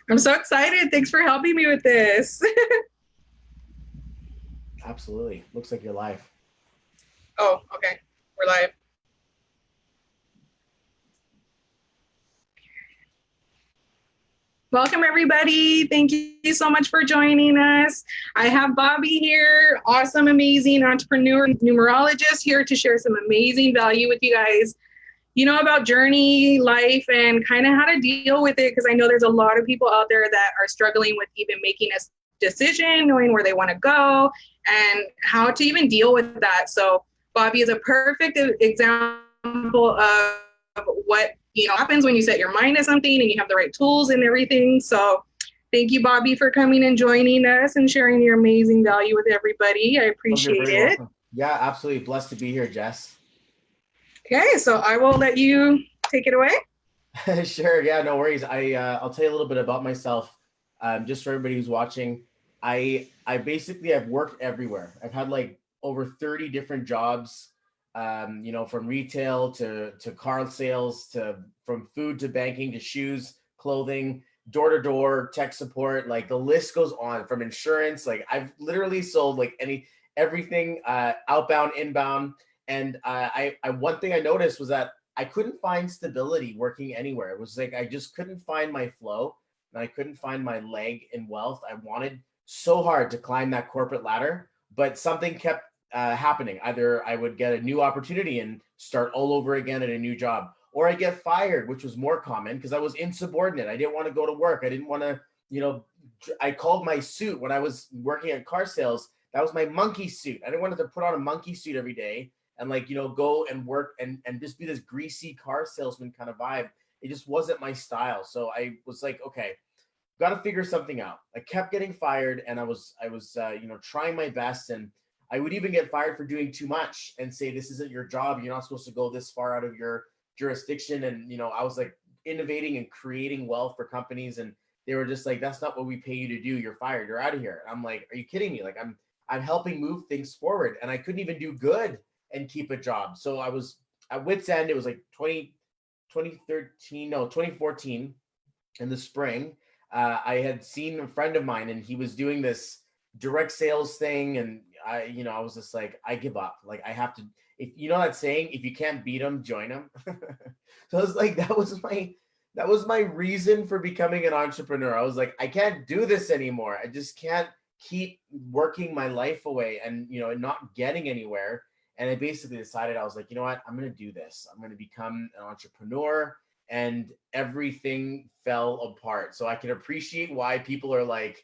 I'm so excited. Thanks for helping me with this. Absolutely. Looks like you're live. Oh, okay. We're live. Welcome, everybody. Thank you so much for joining us. I have Bobby here, awesome, amazing entrepreneur, numerologist, here to share some amazing value with you guys. About journey, life, and kind of how to deal with it. Because I know there's a lot of people out there that are struggling with even making a decision, knowing where they want to go, and how to even deal with that. So, Bobby is a perfect example of what happens when you set your mind to something and you have the right tools and everything. So, thank you, Bobby, for coming and joining us and sharing your amazing value with everybody. I Oh, you're appreciate very it. welcome. Yeah, absolutely. Blessed to be here, Jess. Okay, so I will let you take it away. Sure. Yeah, no worries. I'll tell you a little bit about myself. Just for everybody who's watching, I basically I've worked everywhere. I've had like over 30 different jobs. From retail to car sales to from food to banking to shoes, clothing, door to door, tech support. Like the list goes on. From insurance, like I've literally sold like everything, outbound, inbound. And I one thing I noticed was that I couldn't find stability working anywhere. It was like I just couldn't find my flow and I couldn't find my leg in wealth. I wanted so hard to climb that corporate ladder, but something kept happening. Either I would get a new opportunity and start all over again at a new job, or I get fired, which was more common because I was insubordinate. I didn't want to go to work. I didn't want to, you know, I called my suit when I was working at car sales. That was my monkey suit. I didn't want to put on a monkey suit every day and go and work and just be this greasy car salesman kind of vibe. It just wasn't my style. So I was like, okay, got to figure something out. I kept getting fired, and I was trying my best, and I would even get fired for doing too much and say this isn't your job. You're not supposed to go this far out of your jurisdiction. And I was like innovating and creating wealth for companies, and they were just like, that's not what we pay you to do. You're fired. You're out of here. And I'm like, are you kidding me? Like I'm helping move things forward, and I couldn't even do good and keep a job. So I was at wit's end. It was like 2013, no, 2014 in the spring. I had seen a friend of mine, and he was doing this direct sales thing, and I was just like, I give up. Like I have to. If you know that saying, if you can't beat them, join them. So I was like, that was my reason for becoming an entrepreneur. I was like, I can't do this anymore. I just can't keep working my life away and not getting anywhere. And I basically decided, I was like, you know what, I'm gonna do this. I'm gonna become an entrepreneur, and everything fell apart. So I can appreciate why people are like,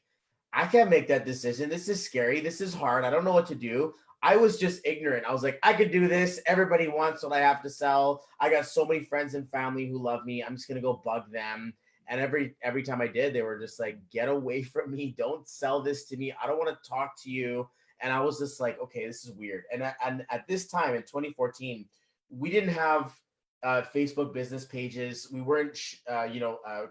I can't make that decision. This is scary. This is hard. I don't know what to do. I was just ignorant. I was like, I could do this. Everybody wants what I have to sell. I got so many friends and family who love me. I'm just gonna go bug them. And every time I did, they were just like, get away from me. Don't sell this to me. I don't want to talk to you. And I was just like, okay, this is weird. And at this time in 2014, we didn't have Facebook business pages. We weren't,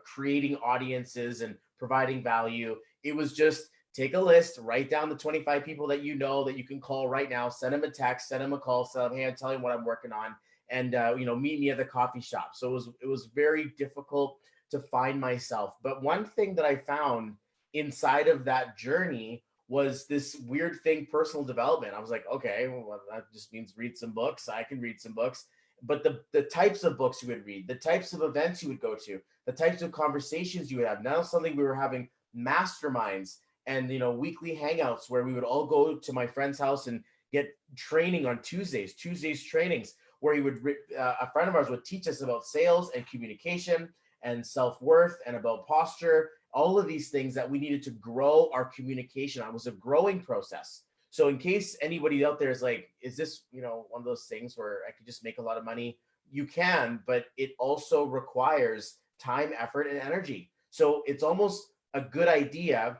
creating audiences and providing value. It was just take a list, write down the 25 people that you know that you can call right now, send them a text, send them a call, send them, hey, I'm telling you what I'm working on, and meet me at the coffee shop. So it was very difficult to find myself. But one thing that I found inside of that journey was this weird thing, personal development. I was like, okay, well, that just means read some books. I can read some books. But the types of books you would read, the types of events you would go to, the types of conversations you would have. Now something we were having masterminds and weekly hangouts where we would all go to my friend's house and get training on Tuesdays trainings where he would a friend of ours would teach us about sales and communication and self-worth and about posture, all of these things that we needed to grow our communication on. It was a growing process. So in case anybody out there is like, is this, one of those things where I could just make a lot of money? You can, but it also requires time, effort, and energy. So it's almost a good idea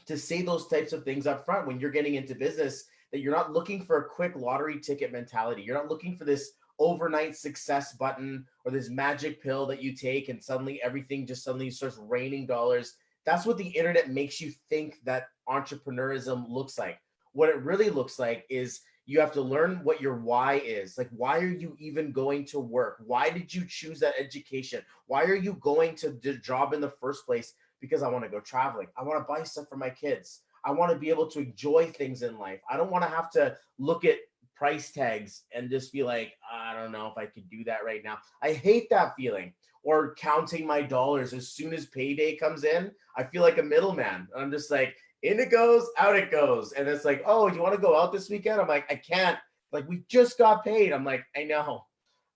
to say those types of things up front when you're getting into business, that you're not looking for a quick lottery ticket mentality. You're not looking for this overnight success button or this magic pill that you take and suddenly everything just suddenly starts raining dollars. That's what the internet makes you think that entrepreneurism looks like. What it really looks like is you have to learn what your why is. Like, why are you even going to work? Why did you choose that education? Why are you going to the job in the first place? because I want to go traveling. I want to buy stuff for my kids. I want to be able to enjoy things in life. I don't want to have to look at price tags and just be like, I don't know if I could do that right now. I hate that feeling. Or counting my dollars as soon as payday comes in. I feel like a middleman. I'm just like, in it goes, out it goes. And it's like, oh, you want to go out this weekend? I'm like, I can't. Like, we just got paid. I'm like, I know.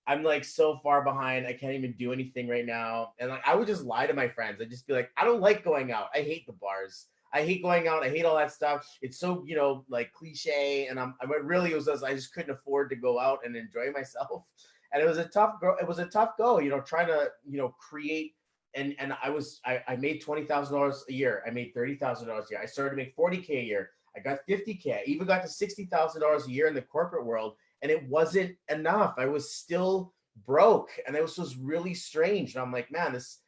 I'm like so far behind. I can't even do anything right now. And like, I would just lie to my friends. I'd just be like, I don't like going out. I hate the bars. I hate going out. I hate all that stuff. It's so, like cliche. And I really, it was just, I just couldn't afford to go out and enjoy myself. And it was a tough go. It was a tough go, trying to, create. And I made $20,000 a year. I made $30,000 a year. I started to make $40K a year. I got $50K. I even got to $60,000 a year in the corporate world. And it wasn't enough. I was still broke. And it was really strange. And I'm like, man, this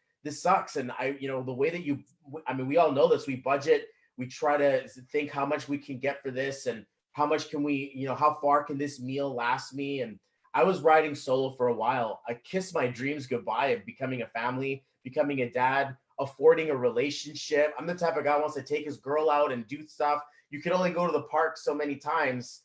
sucks. And the way that we all know this, we budget, we try to think how much we can get for this and how much can we, how far can this meal last me? And I was riding solo for a while. I kissed my dreams goodbye of becoming a family, becoming a dad, affording a relationship. I'm the type of guy who wants to take his girl out and do stuff. You can only go to the park so many times,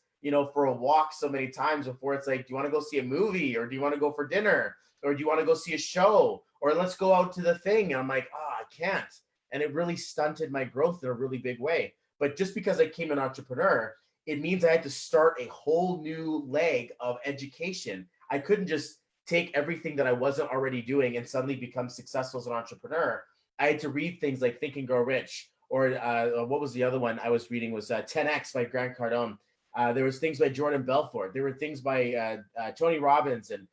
for a walk so many times before it's like, do you want to go see a movie, or do you want to go for dinner, or do you want to go see a show, or let's go out to the thing? And I'm like, I can't. And it really stunted my growth in a really big way. But just because I became an entrepreneur, it means I had to start a whole new leg of education. I couldn't just take everything that I wasn't already doing and suddenly become successful as an entrepreneur. I had to read things like Think and Grow Rich, or what was the other one I was reading was 10X by Grant Cardone. There was things by Jordan Belfort. There were things by Tony Robbins. And,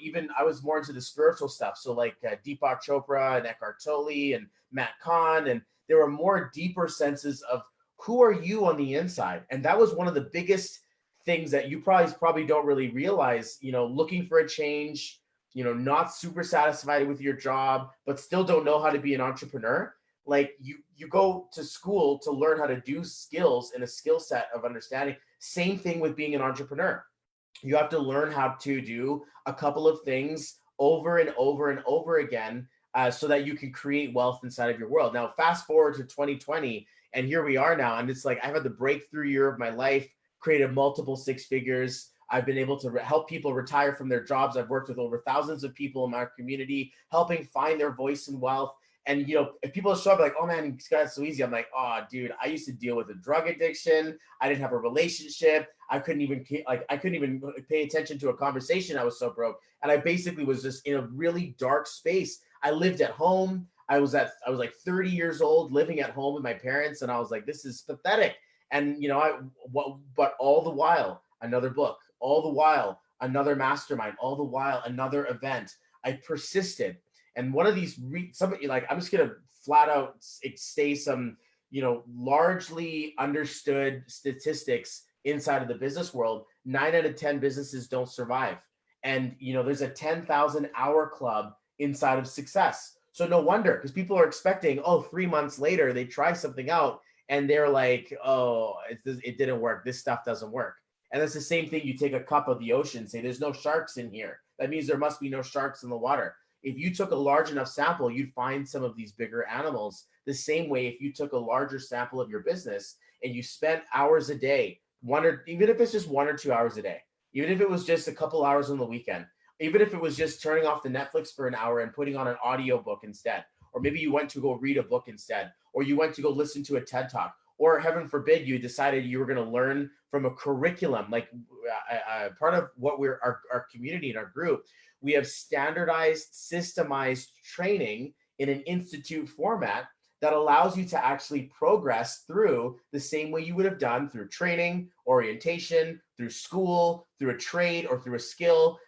even I was more into the spiritual stuff. So like Deepak Chopra and Eckhart Tolle and Matt Kahn. And there were more deeper senses of who are you on the inside? And that was one of the biggest things that you probably don't really realize, looking for a change, not super satisfied with your job, but still don't know how to be an entrepreneur. Like you go to school to learn how to do skills and a skill set of understanding. Same thing with being an entrepreneur. You have to learn how to do a couple of things over and over and over again so that you can create wealth inside of your world. Now, fast forward to 2020, and here we are now. And it's like, I've had the breakthrough year of my life, created multiple six figures. I've been able to help people retire from their jobs. I've worked with over thousands of people in my community, helping find their voice in wealth. And, if people show up like, oh man, it's got it so easy. I'm like, oh dude, I used to deal with a drug addiction. I didn't have a relationship. I couldn't even pay attention to a conversation. I was so broke. And I basically was just in a really dark space. I lived at home. I was like 30 years old living at home with my parents. And I was like, this is pathetic. And, but all the while, another book, all the while, another mastermind, all the while, another event. I persisted. And one of these, I'm just going to flat out say some, largely understood statistics inside of the business world. 9 out of 10 businesses don't survive. And, there's a 10,000 hour club inside of success. So no wonder, because people are expecting, 3 months later, they try something out and they're like, oh, it didn't work. This stuff doesn't work. And that's the same thing. You take a cup of the ocean, say there's no sharks in here. That means there must be no sharks in the water. If you took a large enough sample, you'd find some of these bigger animals. The same way, if you took a larger sample of your business and you spent hours a day, even if it's just 1 or 2 hours a day, even if it was just a couple hours on the weekend, even if it was just turning off the Netflix for an hour and putting on an audio book instead, or maybe you went to go read a book instead, or you went to go listen to a TED Talk, or heaven forbid, you decided you were going to learn from a curriculum. Like part of what our community and our group, we have standardized, systemized training in an institute format that allows you to actually progress through the same way you would have done through training, orientation, through school, through a trade, or through a skill,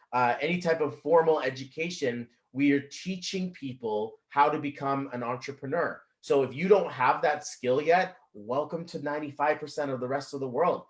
any type of formal education. We are teaching people how to become an entrepreneur. So if you don't have that skill yet, welcome to 95% of the rest of the world.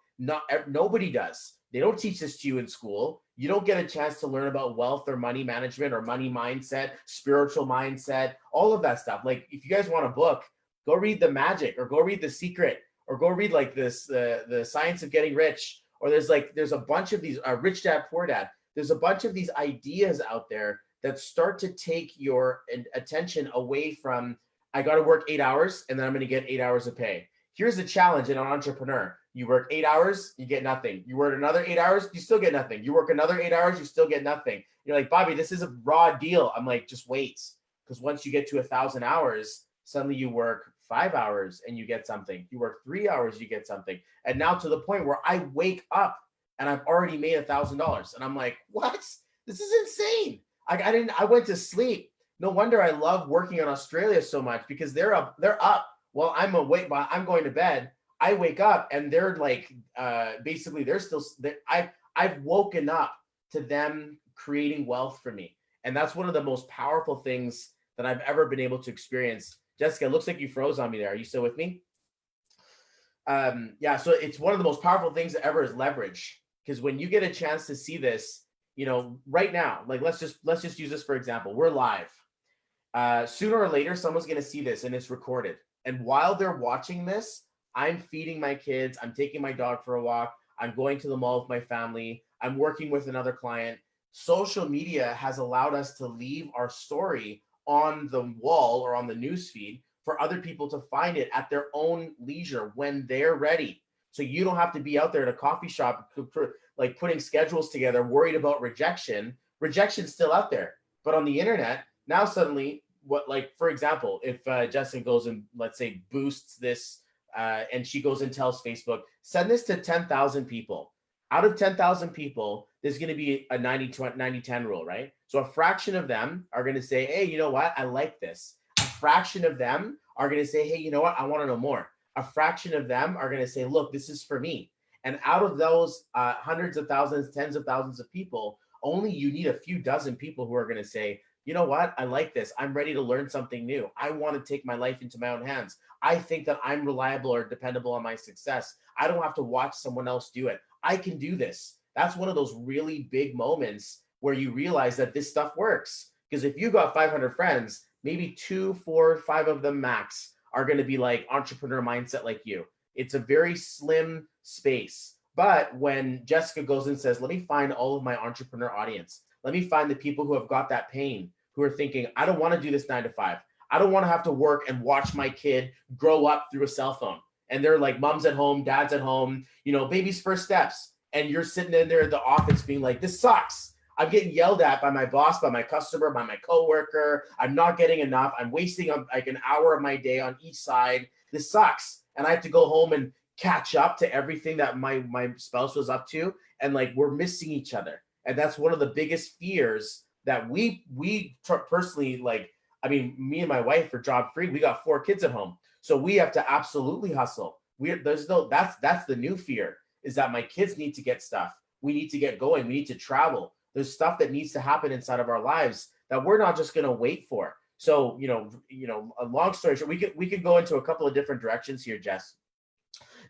Nobody does. They don't teach this to you in school. You don't get a chance to learn about wealth or money management or money mindset, spiritual mindset, all of that stuff. Like if you guys want a book, go read The Magic, or go read The Secret, or go read like this, the Science of Getting Rich, or there's a bunch of these Rich Dad, Poor Dad. There's a bunch of these ideas out there that start to take your attention away from I got to work 8 hours and then I'm going to get 8 hours of pay. Here's the challenge in an entrepreneur. You work 8 hours, you get nothing. You work another 8 hours, you still get nothing. You work another 8 hours, you still get nothing. You're like, Bobby, this is a raw deal. I'm like, just wait. Because once you get to 1,000 hours, suddenly you work 5 hours and you get something. You work 3 hours, you get something. And now to the point where I wake up and I've already made $1,000. And I'm like, what? This is insane. I went to sleep. No wonder I love working in Australia so much, because they're up. Well, I'm awake, but I'm going to bed. I wake up and they're like, basically they're still, I've woken up to them creating wealth for me. And that's one of the most powerful things that I've ever been able to experience. Jessica, it looks like you froze on me there. Are you still with me? Yeah, so it's one of the most powerful things ever is leverage. Because when you get a chance to see this, right now, like let's just use this for example. We're live. Sooner or later, someone's going to see this and it's recorded. And while they're watching this, I'm feeding my kids. I'm taking my dog for a walk. I'm going to the mall with my family. I'm working with another client. Social media has allowed us to leave our story on the wall or on the news feed for other people to find it at their own leisure when they're ready. So you don't have to be out there at a coffee shop, like putting schedules together, worried about rejection. Rejection's still out there. But on the internet, now suddenly, for example, if Jessica goes and let's say boosts this and she goes and tells Facebook, send this to 10,000 people. Out of 10,000 people, there's going to be a 90-10 rule, right? So a fraction of them are going to say, hey, you know what? I like this. A fraction of them are going to say, hey, you know what? I want to know more. A fraction of them are going to say, look, this is for me. And out of those hundreds of thousands, tens of thousands of people, only you need a few dozen people who are going to say, you know what? I like this. I'm ready to learn something new. I want to take my life into my own hands. I think that I'm reliable or dependable on my success. I don't have to watch someone else do it. I can do this. That's one of those really big moments where you realize that this stuff works. Because if you got 500 friends, maybe 2, 4, 5 of them max are going to be like entrepreneur mindset like you. It's a very slim space. But when Jessica goes and says, let me find all of my entrepreneur audience, let me find the people who have got that pain, who are thinking, I don't want to do this 9 to 5. I don't want to have to work and watch my kid grow up through a cell phone. And they're like, mom's at home, dad's at home, baby's first steps. And you're sitting in there at the office being like, this sucks. I'm getting yelled at by my boss, by my customer, by my coworker. I'm not getting enough. I'm wasting like an hour of my day on each side. This sucks. And I have to go home and catch up to everything that my spouse was up to. And like, we're missing each other. And that's one of the biggest fears that we personally, like, I mean, me and my wife are job free. We got 4 kids at home. So we have to absolutely hustle. That's the new fear, is that my kids need to get stuff. We need to get going. We need to travel. There's stuff that needs to happen inside of our lives that we're not just going to wait for. So, a long story short, we could go into a couple of different directions here, Jess,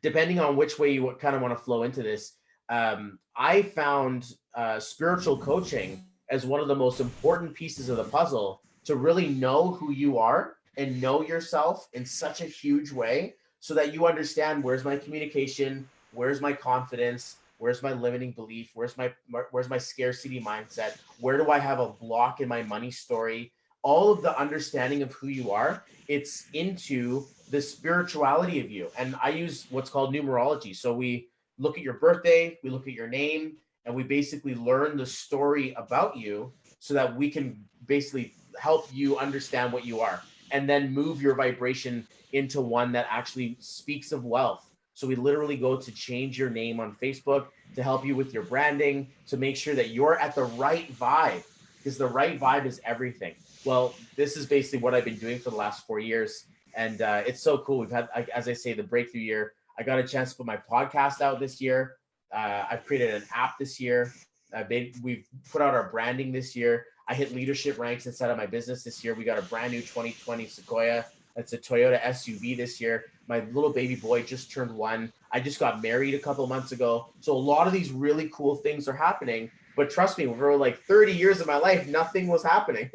depending on which way you kind of want to flow into this. I found spiritual coaching as one of the most important pieces of the puzzle to really know who you are and know yourself in such a huge way, so that you understand, where's my communication, where's my confidence, where's my limiting belief, where's my scarcity mindset, where do I have a block in my money story. All of the understanding of who you are, it's into the spirituality of you. And I use what's called numerology. So we look at your birthday, we look at your name, and we basically learn the story about you so that we can basically help you understand what you are, and then move your vibration into one that actually speaks of wealth. So we literally go to change your name on Facebook to help you with your branding, to make sure that you're at the right vibe, because the right vibe is everything. Well, this is basically what I've been doing for the last 4 years. And it's so cool. We've had, as I say, the breakthrough year. I got a chance to put my podcast out this year. I've created an app this year. We've put out our branding this year. I hit leadership ranks inside of my business this year. We got a brand new 2020 Sequoia. It's a Toyota SUV this year. My little baby boy just turned 1. I just got married a couple of months ago. So a lot of these really cool things are happening. But trust me, for like 30 years of my life, nothing was happening.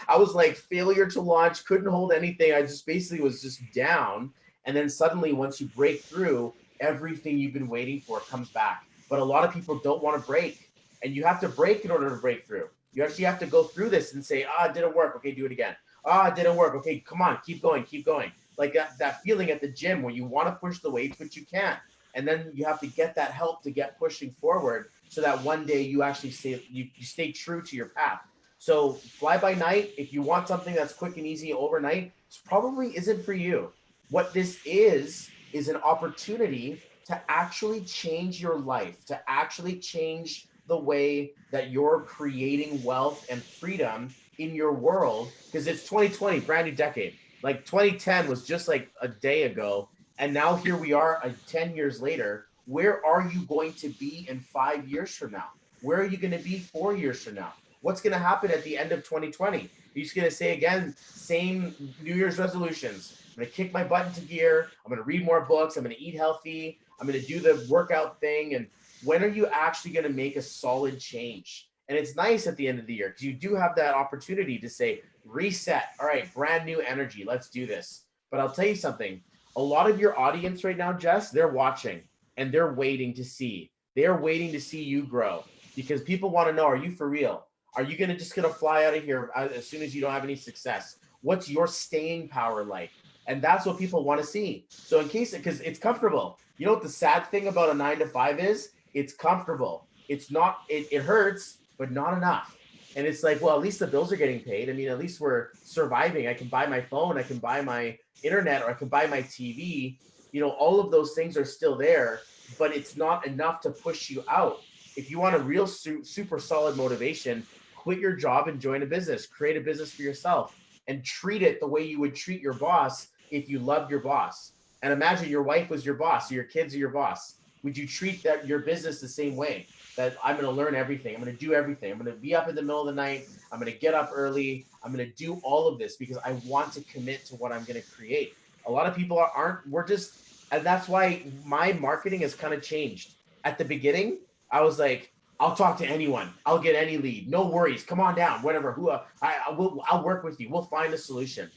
I was like failure to launch, couldn't hold anything. I just basically was just down. And then suddenly, once you break through, everything you've been waiting for comes back. But a lot of people don't want to break. And you have to break in order to break through. You actually have to go through this and say, ah, it didn't work. Okay, do it again. Ah, it didn't work. Okay, come on, keep going, keep going. Like that feeling at the gym where you want to push the weights, but you can't. And then you have to get that help to get pushing forward so that one day you actually you stay true to your path. So fly by night, if you want something that's quick and easy overnight, this probably isn't for you. What this is an opportunity to actually change your life, to actually change the way that you're creating wealth and freedom in your world. Because it's 2020, brand new decade. Like 2010 was just like a day ago. And now here we are 10 years later. Where are you going to be in 5 years from now? Where are you going to be 4 years from now? What's going to happen at the end of 2020? Are you just going to say again, same New Year's resolutions? I'm going to kick my butt into gear. I'm going to read more books. I'm going to eat healthy. I'm going to do the workout thing. And when are you actually going to make a solid change? And it's nice at the end of the year because you do have that opportunity to say, reset. All right, brand new energy. Let's do this. But I'll tell you something. A lot of your audience right now, Jess, they're watching and they're waiting to see. They're waiting to see you grow because people want to know, are you for real? Are you just going to fly out of here as soon as you don't have any success? What's your staying power like? And that's what people want to see. So in case, because it's comfortable. You know what the sad thing about a 9 to 5 is? It's comfortable. It's not, it hurts, but not enough. And it's like, well, at least the bills are getting paid. I mean, at least we're surviving. I can buy my phone, I can buy my internet, or I can buy my TV. You know, all of those things are still there, but it's not enough to push you out. If you want a real super solid motivation, quit your job and join a business, create a business for yourself and treat it the way you would treat your boss if you loved your boss. And imagine your wife was your boss, or your kids are your boss. Would you treat that your business the same way? That I'm going to learn everything. I'm going to do everything. I'm going to be up in the middle of the night. I'm going to get up early. I'm going to do all of this because I want to commit to what I'm going to create. A lot of people aren't, we're just, and that's why my marketing has kind of changed. At the beginning, I was like, I'll talk to anyone. I'll get any lead. No worries. Come on down. Whatever. I'll work with you. We'll find a solution.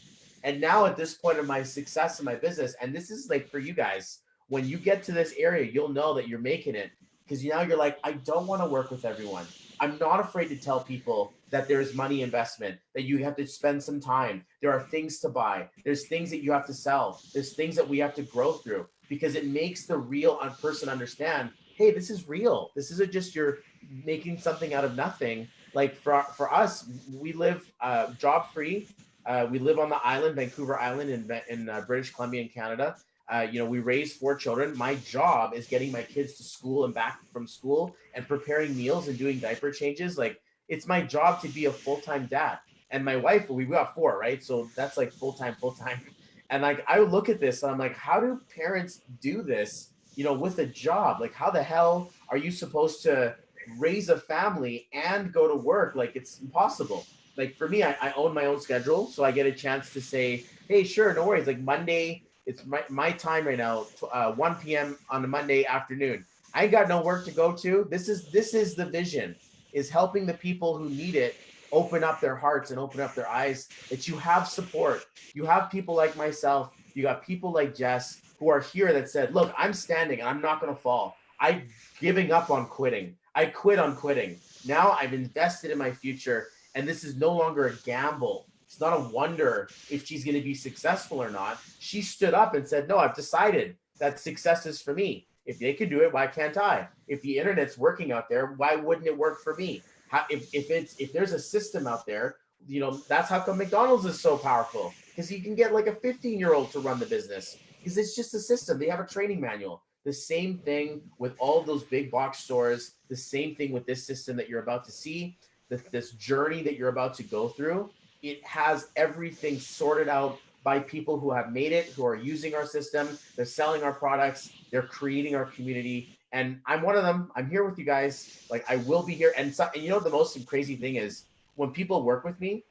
And now at this point of my success in my business, and this is like for you guys, when you get to this area, you'll know that you're making it because now you're like, I don't want to work with everyone. I'm not afraid to tell people that there's money investment, that you have to spend some time. There are things to buy. There's things that you have to sell. There's things that we have to grow through because it makes the real person understand, hey, this is real. This isn't just you're making something out of nothing. Like for us, we live job free. We live on the island, Vancouver Island in British Columbia in Canada. We raise 4 children. My job is getting my kids to school and back from school and preparing meals and doing diaper changes. Like it's my job to be a full-time dad. And my wife, we got 4, right? So that's like full-time. And like, I would look at this and I'm like, how do parents do this, with a job? Like, how the hell are you supposed to raise a family and go to work? Like it's impossible. Like for me, I own my own schedule. So I get a chance to say, hey, sure, no worries. Like Monday, it's my time right now, 1 p.m. on a Monday afternoon. I ain't got no work to go to. This is the vision, is helping the people who need it open up their hearts and open up their eyes, that you have support. You have people like myself. You got people like Jess who are here that said, look, I'm standing and I'm not going to fall. I'm giving up on quitting. I quit on quitting. Now I've invested in my future and this is no longer a gamble. It's not a wonder if she's going to be successful or not. She stood up and said, no, I've decided that success is for me. If they can do it, why can't I? If the internet's working out there, why wouldn't it work for me? If there's a system out there, that's how come McDonald's is so powerful, because you can get like a 15-year-old to run the business because it's just a system. They have a training manual. The same thing with all of those big box stores, the same thing with this system that you're about to see, this journey that you're about to go through. It has everything sorted out by people who have made it, who are using our system. They're selling our products. They're creating our community. And I'm one of them. I'm here with you guys. Like I will be here. And the most crazy thing is when people work with me,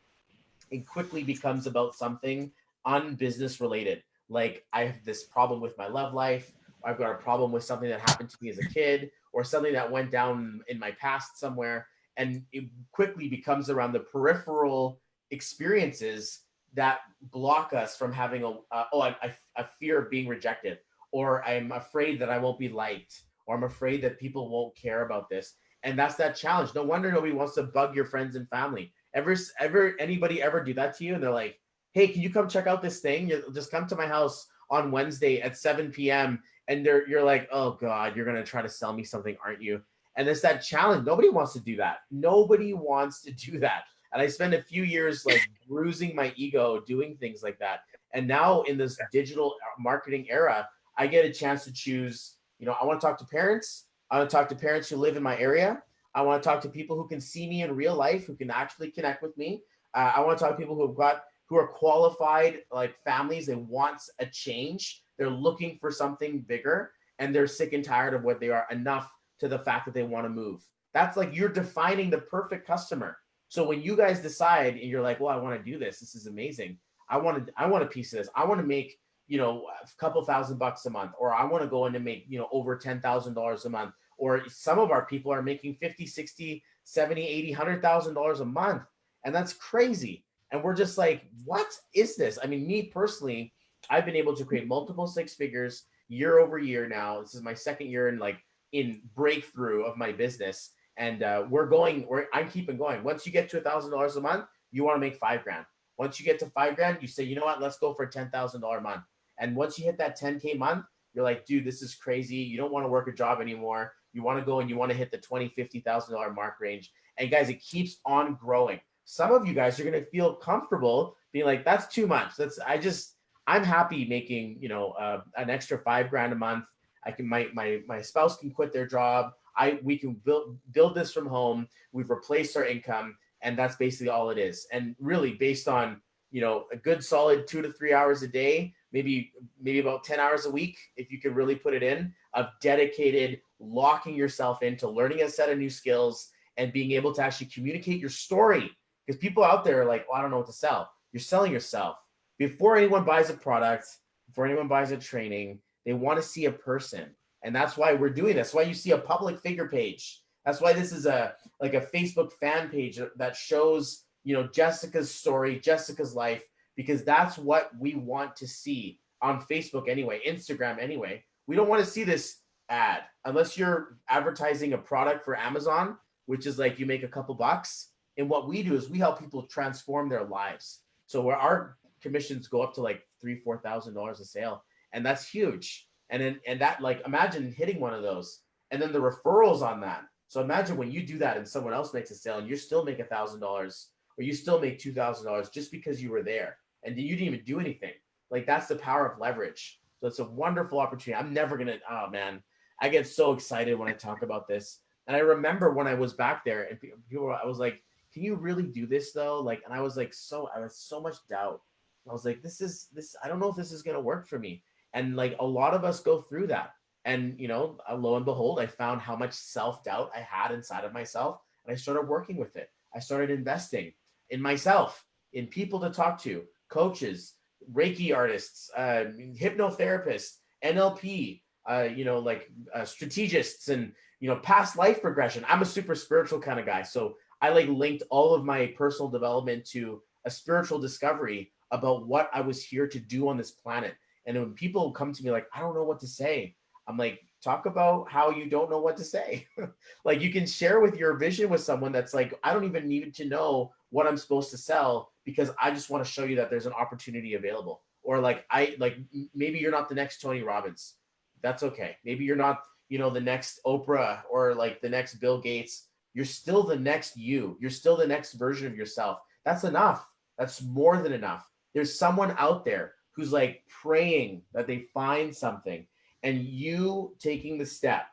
it quickly becomes about something unbusiness related. Like I have this problem with my love life. I've got a problem with something that happened to me as a kid or something that went down in my past somewhere. And it quickly becomes around the peripheral experiences that block us from having a fear of being rejected, or I'm afraid that I won't be liked, or I'm afraid that people won't care about this. And that's that challenge. No wonder nobody wants to bug your friends and family. Anybody ever do that to you? And they're like, hey, can you come check out this thing? You just come to my house on Wednesday at 7 p.m. And you're like, oh God, you're going to try to sell me something, aren't you? And it's that challenge. Nobody wants to do that. Nobody wants to do that. And I spent a few years like bruising my ego doing things like that. And now in this digital marketing era, I get a chance to choose, I want to talk to parents. I want to talk to parents who live in my area. I want to talk to people who can see me in real life, who can actually connect with me. I want to talk to people who are qualified, like families. They want a change. They're looking for something bigger, and they're sick and tired of what they are, enough to the fact that they want to move. That's like, you're defining the perfect customer. So when you guys decide and you're like, well, I want to do this. This is amazing. I want a piece of this. I want to make, a couple $1,000 a month, or I want to go in and make, over $10,000 a month. Or some of our people are making 50, 60, 70, 80, $100,000 a month. And that's crazy. And we're just like, what is this? I mean, me personally, I've been able to create multiple six figures year over year now. This is my second year in breakthrough of my business. And I'm keeping going. Once you get to $1,000 a month, you want to make $5,000. Once you get to $5,000, you say, you know what, let's go for a $10,000 month. And once you hit that 10K month, you're like, dude, this is crazy. You don't want to work a job anymore. You want to go and you want to hit the $20,000, $50,000 mark range. And guys, it keeps on growing. Some of you guys are going to feel comfortable being like, that's too much. I'm happy making, an extra $5,000 a month. I can, my spouse can quit their job. We can build this from home. We've replaced our income, and that's basically all it is. And really based on, a good solid 2 to 3 hours a day, maybe about 10 hours a week, if you can really put it in, of dedicated locking yourself into learning a set of new skills and being able to actually communicate your story. Because people out there are like, oh, I don't know what to sell. You're selling yourself. Before anyone buys a product, before anyone buys a training, they want to see a person. And that's why we're doing this. That's why you see a public figure page. That's why this is a Facebook fan page that shows, Jessica's story, Jessica's life, because that's what we want to see on Facebook anyway, Instagram anyway. We don't want to see this ad unless you're advertising a product for Amazon, which is like you make a couple bucks. And what we do is we help people transform their lives. So where our commissions go up to like $3,000, $4,000 a sale, and that's huge. And that, like, imagine hitting one of those, and then the referrals on that. So imagine when you do that and someone else makes a sale and you still make $1,000 or you still make $2,000 just because you were there and you didn't even do anything. Like, that's the power of leverage. So it's a wonderful opportunity. I'm never gonna, oh man, I get so excited when I talk about this. And I remember when I was back there and I was like, can you really do this though? Like, and I was so much doubt. I was like, I don't know if this is gonna work for me. And like a lot of us go through that. And, lo and behold, I found how much self-doubt I had inside of myself. And I started working with it. I started investing in myself, in people to talk to, coaches, Reiki artists, hypnotherapists, NLP, strategists, and, past life regression. I'm a super spiritual kind of guy. So I linked all of my personal development to a spiritual discovery about what I was here to do on this planet. And when people come to me like, I don't know what to say, I'm like, talk about how you don't know what to say. Like, you can share with your vision with someone that's like, I don't even need to know what I'm supposed to sell because I just want to show you that there's an opportunity available. Or maybe you're not the next Tony Robbins. That's okay. Maybe you're not, the next Oprah or like the next Bill Gates. You're still the next you. You're still the next version of yourself. That's enough. That's more than enough. There's someone out there who's like praying that they find something, and you taking the step,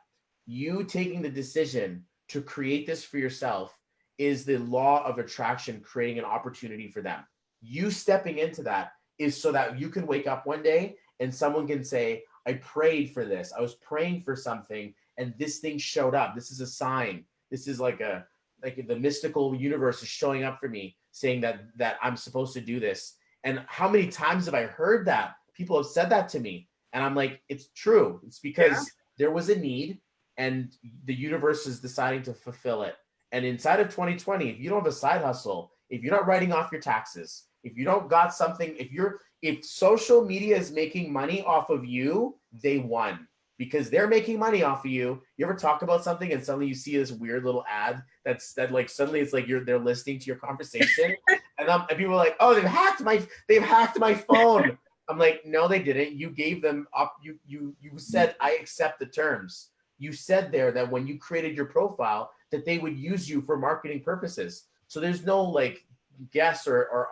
you taking the decision to create this for yourself is the law of attraction, creating an opportunity for them. You stepping into that is so that you can wake up one day and someone can say, I prayed for this. I was praying for something and this thing showed up. This is a sign. This is like the mystical universe is showing up for me saying that I'm supposed to do this. And how many times have I heard that? People have said that to me. And I'm like, it's true. It's because there was a need and the universe is deciding to fulfill it. And inside of 2020, if you don't have a side hustle, if you're not writing off your taxes, if you don't got something, if social media is making money off of you, they won. because they're making money off of you. You ever talk about something and suddenly you see this weird little ad that like suddenly it's like they're listening to your conversation, and people are like, oh, they've hacked my phone. I'm like, no, they didn't. You gave them up. You said I accept the terms. You said there that when you created your profile that they would use you for marketing purposes. So there's no like guess or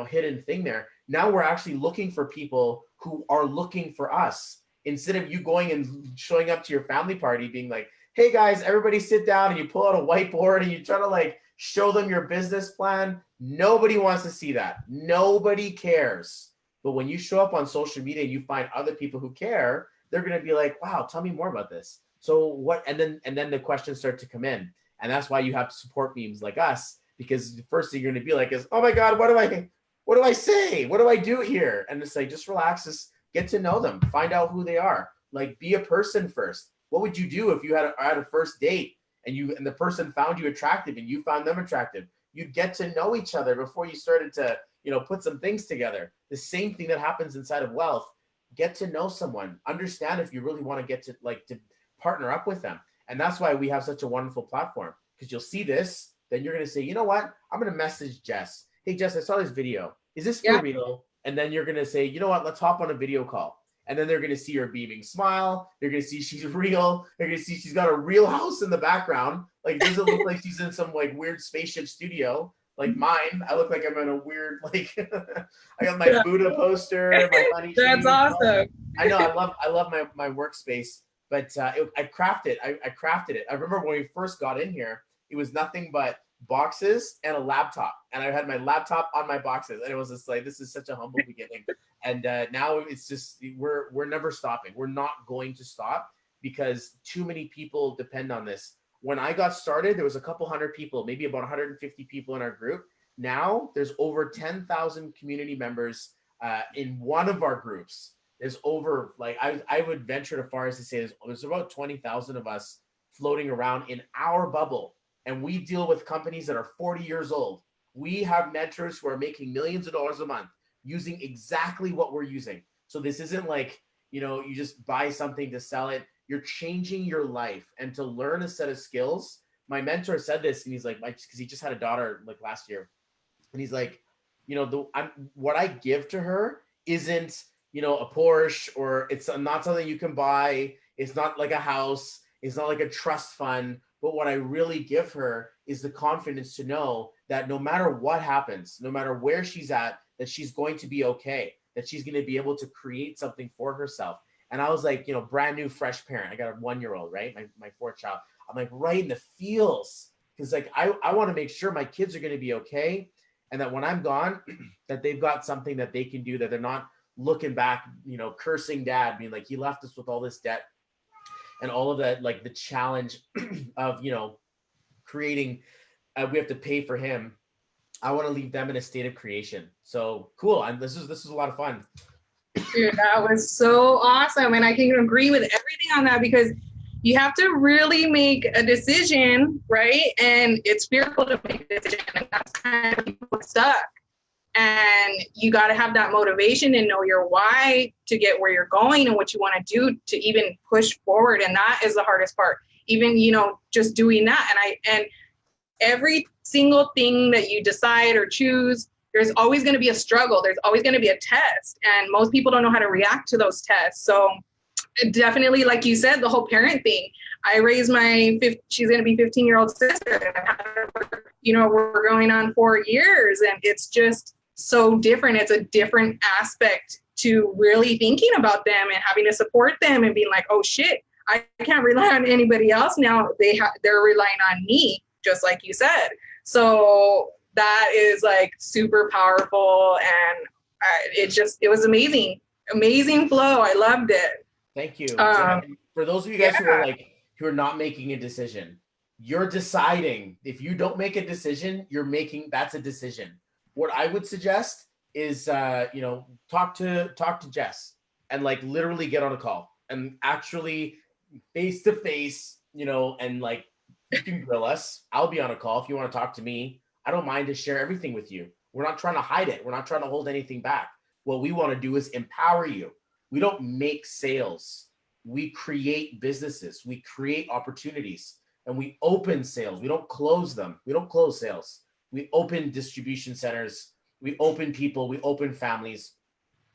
hidden thing there. Now we're actually looking for people who are looking for us, instead of you going and showing up to your family party being like, hey guys, everybody sit down, and you pull out a whiteboard and you try to like show them your business plan. Nobody wants to see that. Nobody cares. But when you show up on social media and you find other people who care, they're going to be like, wow, tell me more about this. So what? And then the questions start to come in. And that's why you have support memes like us, because the first thing you're going to be like is, oh my God, what do I say? What do I do here? And it's like, just relax, just get to know them, find out who they are. Like, be a person first. What would you do if you had a first date and the person found you attractive and you found them attractive? You'd get to know each other before you started to, put some things together. The same thing that happens inside of wealth. Get to know someone, understand if you really want to get to to partner up with them. And that's why we have such a wonderful platform, because you'll see this, then you're going to say, you know what? I'm going to message Jess. Hey, Jess, I saw this video. Is this for real? And then you're going to say, you know what? Let's hop on a video call. And then they're going to see her beaming smile. They're going to see she's real. They're going to see she's got a real house in the background. Like, it doesn't look like she's in some like weird spaceship studio like mine. I look like I'm in a weird, like, I got my Buddha poster, my money. That's awesome. I know. I love my workspace, but I crafted it. I remember when we first got in here, it was nothing but boxes and a laptop, and I had my laptop on my boxes, and it was just like, this is such a humble beginning. And now it's just, we're never stopping. We're not going to stop, because too many people depend on this. When I got started, there was a couple hundred people, maybe about 150 people in our group. Now there's over 10,000 community members in one of our groups. There's over, like, I would venture to far as to say there's about 20,000 of us floating around in our bubble. And we deal with companies that are 40 years old. We have mentors who are making millions of dollars a month using exactly what we're using. So this isn't like, you just buy something to sell it. You're changing your life, and to learn a set of skills. My mentor said this, and he's like, because he just had a daughter like last year. And he's like, what I give to her isn't, a Porsche, or it's not something you can buy. It's not like a house. It's not like a trust fund. But what I really give her is the confidence to know that no matter what happens, no matter where she's at, that she's going to be okay, that she's going to be able to create something for herself. And I was like, brand new, fresh parent. I got a 1-year-old, right? My fourth child. I'm like, right in the feels. Because like, I want to make sure my kids are going to be okay. And that when I'm gone, that they've got something that they can do, that they're not looking back, cursing dad, being like, he left us with all this debt. And all of that, like the challenge of, creating, we have to pay for him. I want to leave them in a state of creation. So cool. And this is a lot of fun. Dude, that was so awesome. And I can agree with everything on that, because you have to really make a decision, right? And it's fearful to make a decision, and that's kind of people stuck. And you got to have that motivation and know your why to get where you're going and what you want to do to even push forward. And that is the hardest part. Even, just doing that. And every single thing that you decide or choose, there's always going to be a struggle. There's always going to be a test. And most people don't know how to react to those tests. So definitely, like you said, the whole parent thing. I raised she's going to be 15-year-old sister. And I've had her, we're going on 4 years, and it's just so different. It's a different aspect to really thinking about them and having to support them and being like, oh shit, I can't rely on anybody else now. They're relying on me, just like you said. So that is like super powerful, and it was amazing flow. I loved it. Thank you. For those of you guys who are not making a decision, you're deciding. If you don't make a decision, that's a decision. What I would suggest is, talk to Jess, and like literally get on a call and actually face to face, and like, you can grill us. I'll be on a call if you want to talk to me. I don't mind to share everything with you. We're not trying to hide it. We're not trying to hold anything back. What we want to do is empower you. We don't make sales. we create businesses, we create opportunities, and we open sales. We don't close them. We don't close sales. We open distribution centers. We open people. We open families.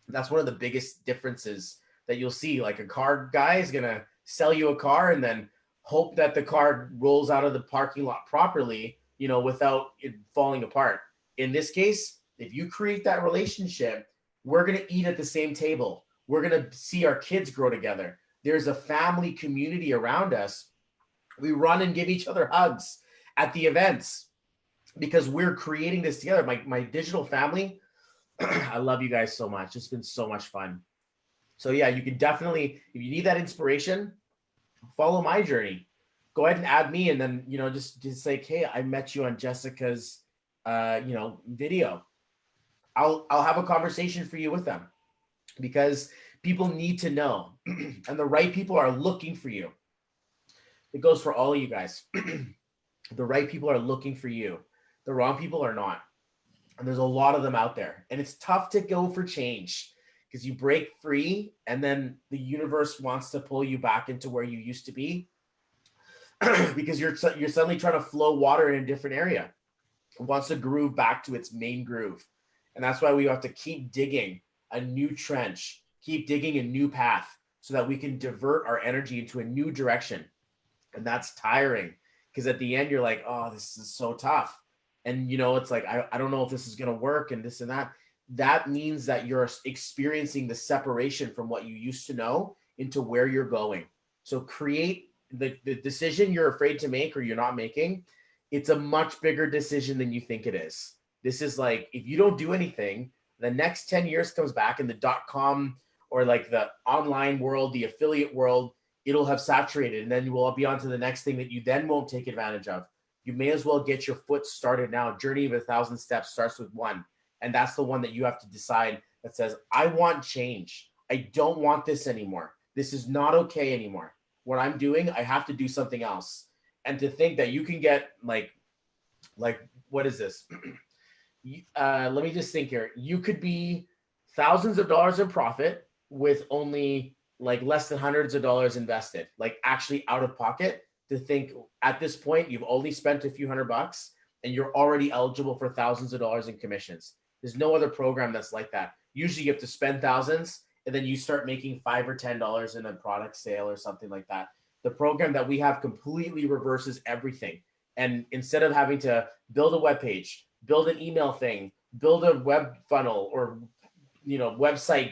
That's one of the biggest differences that you'll see. Like a car guy is going to sell you a car and then hope that the car rolls out of the parking lot properly, you know, without it falling apart. In this case, if you create that relationship, we're going to eat at the same table. We're going to see our kids grow together. There's a family community around us. We run and give each other hugs at the events because we're creating this together. My digital family, I love you guys so much. It's been so much fun. So yeah, you can definitely, if you need that inspiration, follow my journey. Go ahead and add me, and then, you know, just say, hey, I met you on Jessica's, you know, video. I'll have a conversation for you with them, because people need to know, and the right people are looking for you. It goes for all of you guys. The right people are looking for you. The wrong people are not. And there's a lot of them out there. And it's tough to go for change because you break free and then the universe wants to pull you back into where you used to be because you're suddenly trying to flow water in a different area. It wants to groove back to its main groove. And that's why we have to keep digging a new trench, keep digging a new path so that we can divert our energy into a new direction. And that's tiring because at the end you're like, oh, this is so tough. And, you know, it's like, I don't know if this is going to work and this and that. That means that you're experiencing the separation from what you used to know into where you're going. So create the decision you're afraid to make or you're not making. It's a much bigger decision than you think it is. This is like, if you don't do anything, the next 10 years comes back in the .com or like the online world, the affiliate world, it'll have saturated, and then you will be on to the next thing that you then won't take advantage of. You may as well get your foot started now. Journey of 1,000 steps starts with one. And that's the one that you have to decide that says, I want change. I don't want this anymore. This is not okay anymore. What I'm doing, I have to do something else. And to think that you can get like what is this? Let me just think here. You could be thousands of dollars in profit with only like less than hundreds of dollars invested, like actually out of pocket. To think at this point, you've only spent a few $100 and you're already eligible for thousands of dollars in commissions. There's no other program that's like that. Usually you have to spend thousands and then you start making $5 or $10 in a product sale or something like that. The program that we have completely reverses everything. And instead of having to build a web page, build an email thing, build a web funnel or, you know, website,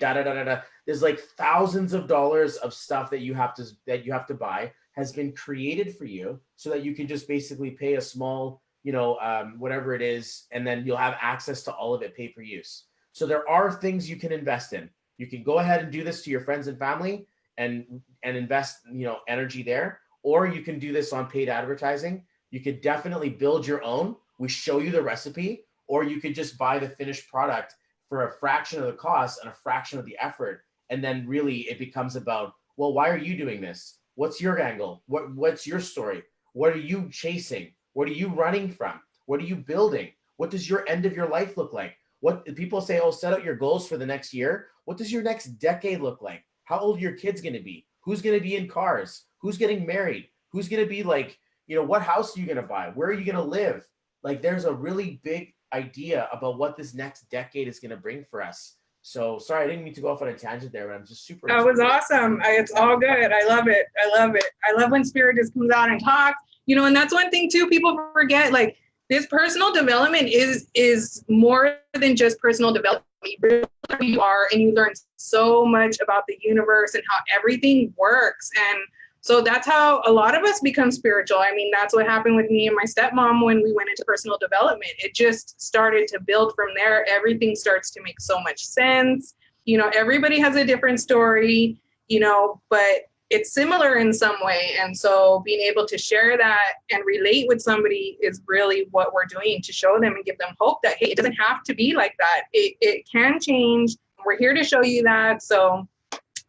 there's like thousands of dollars of stuff that you have to buy has been created for you so that you can just basically pay a small, you know, whatever it is, and then you'll have access to all of it pay per use. So there are things you can invest in. You can go ahead and do this to your friends and family and invest, you know, energy there, or you can do this on paid advertising. You could definitely build your own. We show you the recipe, or you could just buy the finished product for a fraction of the cost and a fraction of the effort. And then really it becomes about, well, why are you doing this? What's your angle? What's your story? What are you chasing? What are you running from? What are you building? What does your end of your life look like? What people say, oh, set out your goals for the next year. What does your next decade look like? How old are your kids going to be? Who's going to be in cars? Who's getting married? Who's going to be like, you know, what house are you going to buy? Where are you going to live? Like there's a really big idea about what this next decade is going to bring for us. So sorry, I didn't mean to go off on a tangent there, but I'm just super. That was awesome. It's all good. I love it. I love when Spirit just comes out and talks, you know, and that's one thing too, people forget, like this personal development is more than just personal development. You really know who you are, and you learn so much about the universe and how everything works. And so that's how a lot of us become spiritual. I mean, that's what happened with me and my stepmom when we went into personal development. It just started to build from there. Everything starts to make so much sense. You know, everybody has a different story, you know, but it's similar in some way. And so being able to share that and relate with somebody is really what we're doing, to show them and give them hope that, hey, it doesn't have to be like that. It can change. We're here to show you that. So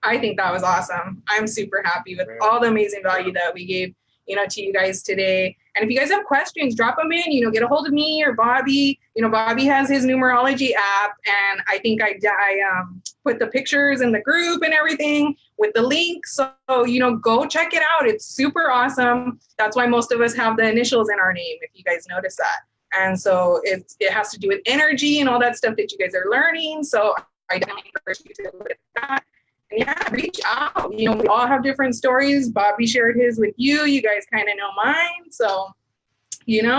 I think that was awesome. I'm super happy with all the amazing value that we gave, you know, to you guys today. And if you guys have questions, drop them in, get a hold of me or Bobby. Bobby has his numerology app, and I think I put the pictures in the group and everything with the link. So, go check it out. It's super awesome. That's why most of us have the initials in our name, if you guys notice that. And so it has to do with energy and all that stuff that you guys are learning. So I definitely encourage you to look at that. And yeah, reach out. We all have different stories. Bobby shared his with you. You guys kind of know mine. So, here's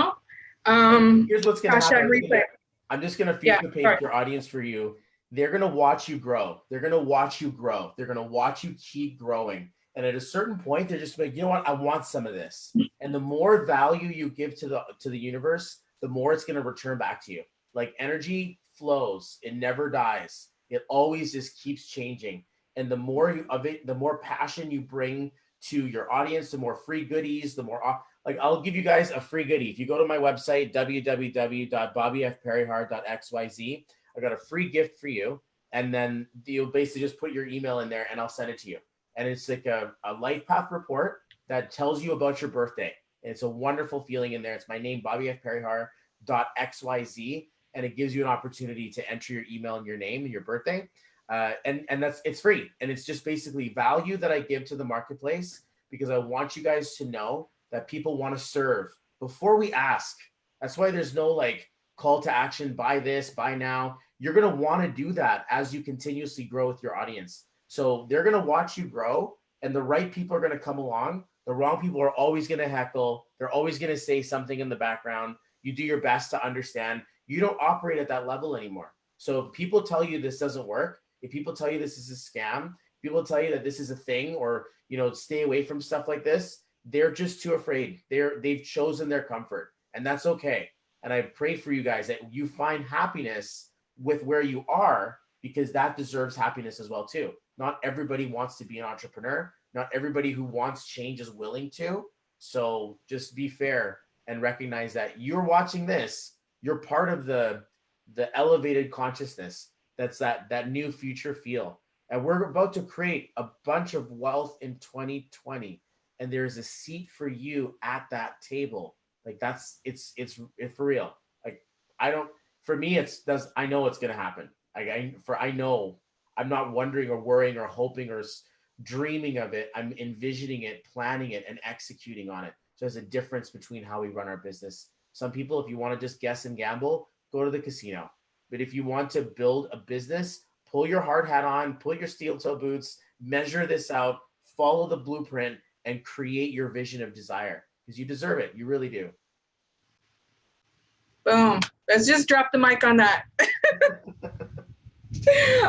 what's going to happen. Replay. I'm just going to feature paint your audience for you. They're going to watch you grow. They're going to watch you grow. They're going to watch you keep growing. And at a certain point, they're just like, you know what? I want some of this. And the more value you give to the universe, the more it's going to return back to you. Like energy flows. It never dies. It always just keeps changing. And the more of it, the more passion you bring to your audience, the more free goodies, the more, like I'll give you guys a free goodie. If you go to my website, www.bobbyfperryhart.xyz, I got a free gift for you. And then you'll basically just put your email in there and I'll send it to you. And it's like a life path report that tells you about your birthday. And it's a wonderful feeling in there. It's my name, bobbyfperryhart.xyz. And it gives you an opportunity to enter your email and your name and your birthday. And it's free. And it's just basically value that I give to the marketplace because I want you guys to know that people want to serve before we ask. That's why there's no like call to action, buy this, buy now. You're going to want to do that as you continuously grow with your audience. So they're going to watch you grow and the right people are going to come along. The wrong people are always going to heckle. They're always going to say something in the background. You do your best to understand. You don't operate at that level anymore. So if people tell you this doesn't work, if people tell you this is a scam, people tell you that this is a thing or, stay away from stuff like this, they're just too afraid. They've chosen their comfort and that's okay. And I pray for you guys that you find happiness with where you are because that deserves happiness as well too. Not everybody wants to be an entrepreneur. Not everybody who wants change is willing to. So just be fair and recognize that you're watching this. You're part of the elevated consciousness. That's that new future feel. And we're about to create a bunch of wealth in 2020. And there's a seat for you at that table. Like it's for real. Like for me, I know it's going to happen. I know I'm not wondering or worrying or hoping or dreaming of it. I'm envisioning it, planning it, and executing on it. So there's a difference between how we run our business. Some people, if you want to just guess and gamble, go to the casino. But if you want to build a business, pull your hard hat on, put your steel toe boots, measure this out, follow the blueprint, and create your vision of desire because you deserve it. You really do. Boom. Let's just drop the mic on that.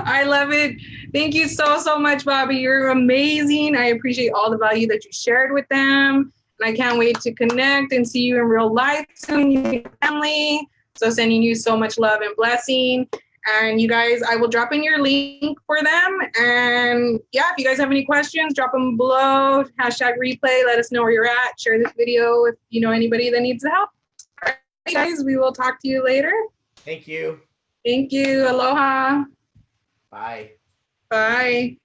I love it. Thank you so, so much, Bobby. You're amazing. I appreciate all the value that you shared with them. And I can't wait to connect and see you in real life soon, you and your family. So sending you so much love and blessing. And you guys, I will drop in your link for them. And yeah, if you guys have any questions, drop them below. #replay. Let us know where you're at. Share this video if you know anybody that needs the help. All right, guys, we will talk to you later. Thank you. Thank you. Aloha. Bye. Bye.